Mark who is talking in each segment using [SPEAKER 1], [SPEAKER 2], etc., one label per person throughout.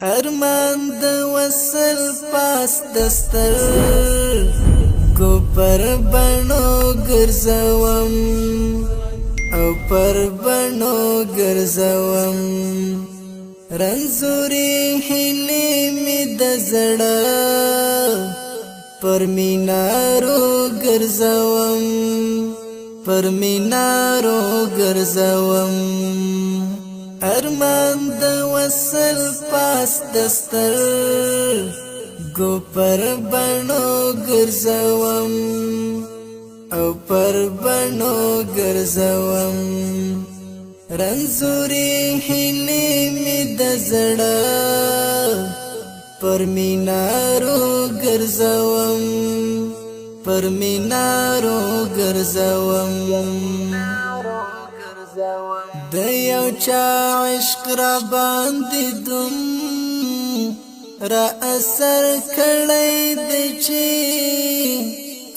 [SPEAKER 1] ارمان د وصل پاس دستر کو پر بڼو ګرځوم او پر بڼو ګرځوم رنځوري هلي می د زړه پر مینارو ګرځوم پر مینارو ګرځوم ارمان د وصل پاس دستر گو پر بڼو ګرځوم او پر بڼو ګرځوم رنځوري هلي می د زړه پر مینارو ګرځوم پر مینارو ګرځوم د یو چا عشق را باندې دوم را اثر کړی دی چې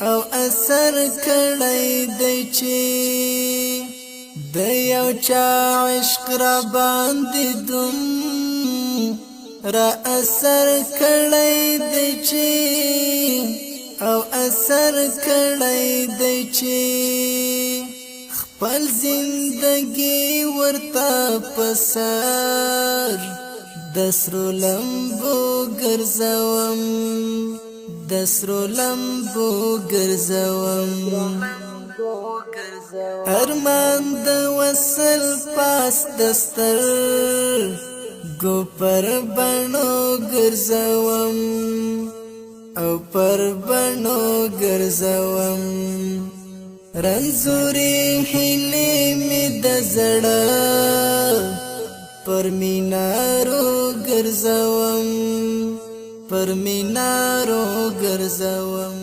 [SPEAKER 1] او اثر کړی دی چې د یو چا عشق را باندې دوم را اثر کړی دی چې او اثر کړی دی چې خپل زندگی ورتا پسر دسرو لمبو ګرځوم دسرو لمبو ګرځوم ارمان د وصل پاس دستر گو پر بڼو ګرځوم او پر بڼو ګرځوم رنځوري هلي می د زړه پر مینارو ګرځوم پر مینارو ګرځوم